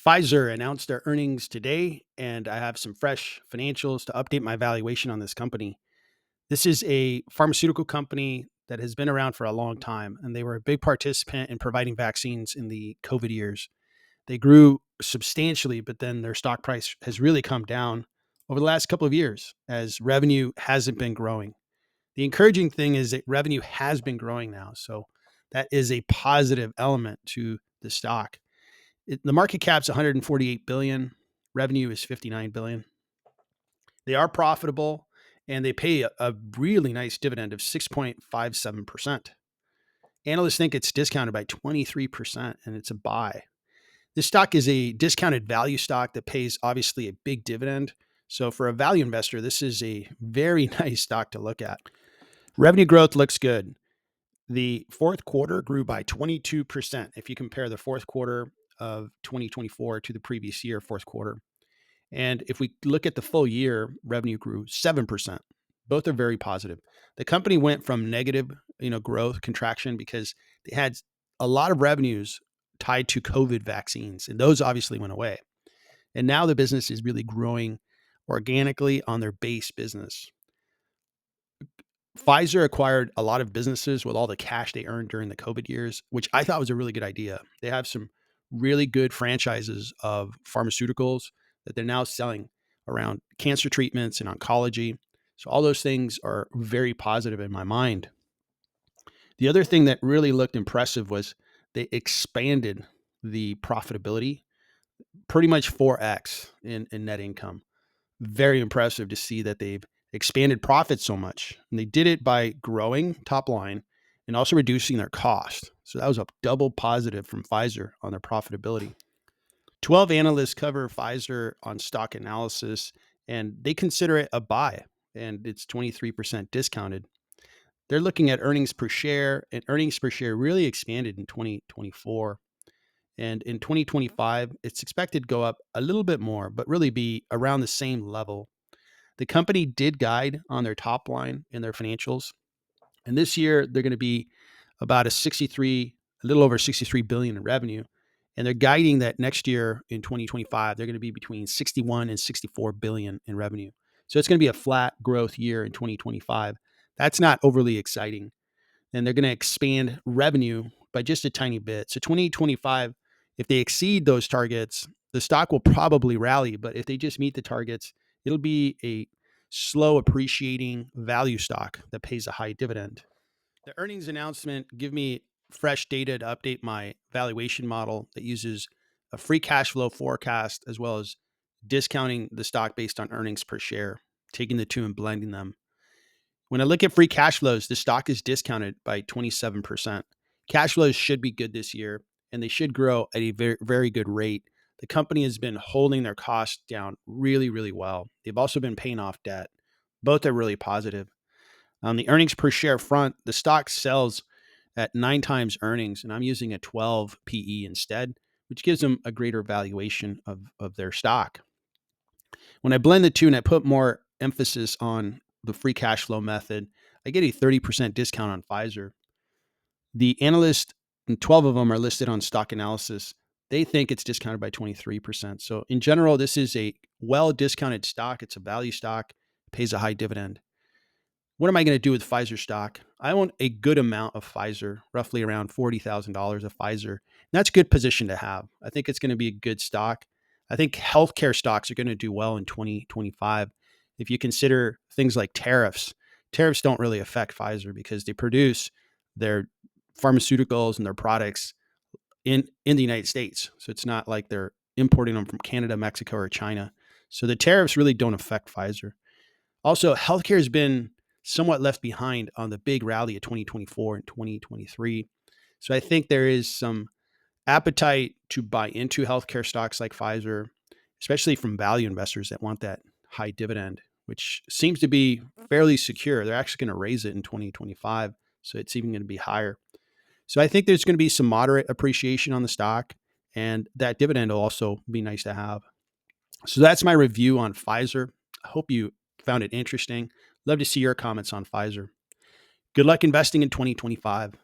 Pfizer announced their earnings today, and I have some fresh financials to update my valuation on this company. This is a pharmaceutical company that has been around for a long time, and they were a big participant in providing vaccines in the COVID years. They grew substantially, but then their stock price has really come down over the last couple of years as revenue hasn't been growing. The encouraging thing is that revenue has been growing now. So that is a positive element to the stock. The market cap's 148 billion, revenue is 59 billion. They are profitable and they pay a really nice dividend of 6.57%. Analysts think it's discounted by 23% and it's a buy. This stock is a discounted value stock that pays obviously a big dividend. So for a value investor, this is a very nice stock to look at. Revenue growth looks good. The fourth quarter grew by 22% if you compare the fourth quarter of 2024 to the previous year, fourth quarter. And if we look at the full year, revenue grew 7%. Both are very positive. The company went from negative, growth contraction because they had a lot of revenues tied to COVID vaccines, and those obviously went away. And now the business is really growing organically on their base business. Pfizer acquired a lot of businesses with all the cash they earned during the COVID years, which I thought was a really good idea. They have some really good franchises of pharmaceuticals that they're now selling around cancer treatments and oncology. So all those things are very positive in my mind. The other thing that really looked impressive was they expanded the profitability pretty much 4x in net income. Very impressive to see that they've expanded profits so much. And they did it by growing top line and also reducing their cost. So that was a double positive from Pfizer on their profitability. 12 analysts cover Pfizer on stock analysis, and they consider it a buy, and it's 23% discounted. They're looking at earnings per share, and earnings per share really expanded in 2024. And in 2025, it's expected to go up a little bit more, but really be around the same level. The company did guide on their top line in their financials. And this year, they're going to be about a little over 63 billion in revenue. And they're guiding that next year in 2025, they're going to be between 61 and 64 billion in revenue. So it's going to be a flat growth year in 2025. That's not overly exciting. And they're going to expand revenue by just a tiny bit. So 2025, if they exceed those targets, the stock will probably rally. But if they just meet the targets, it'll be a slow appreciating value stock that pays a high dividend. The earnings announcement give me fresh data to update my valuation model that uses a free cash flow forecast as well as discounting the stock based on earnings per share, taking the two and blending them. When I look at free cash flows, the stock is discounted by 27%. Cash flows should be good this year, and they should grow at a very, very good rate. The company has been holding their costs down really, really well. They've also been paying off debt. Both are really positive. On the earnings per share front, the stock sells at 9 times earnings, and I'm using a 12 PE instead, which gives them a greater valuation of their stock. When I blend the two and I put more emphasis on the free cash flow method, I get a 30% discount on Pfizer. The analyst, and 12 of them are listed on stock analysis, they think it's discounted by 23%. So in general, this is a well discounted stock. It's a value stock, pays a high dividend. What am I going to do with Pfizer stock? I own a good amount of Pfizer, roughly around $40,000 of Pfizer. And that's a good position to have. I think it's going to be a good stock. I think healthcare stocks are going to do well in 2025. If you consider things like tariffs don't really affect Pfizer because they produce their pharmaceuticals and their products in the United States. So it's not like they're importing them from Canada, Mexico, or China. So the tariffs really don't affect Pfizer. Also, healthcare has been somewhat left behind on the big rally of 2024 and 2023. So I think there is some appetite to buy into healthcare stocks like Pfizer, especially from value investors that want that high dividend, which seems to be fairly secure. They're actually going to raise it in 2025, so it's even going to be higher. So I think there's going to be some moderate appreciation on the stock, and that dividend will also be nice to have. So that's my review on Pfizer. I hope you found it interesting. Love to see your comments on Pfizer. Good luck investing in 2025.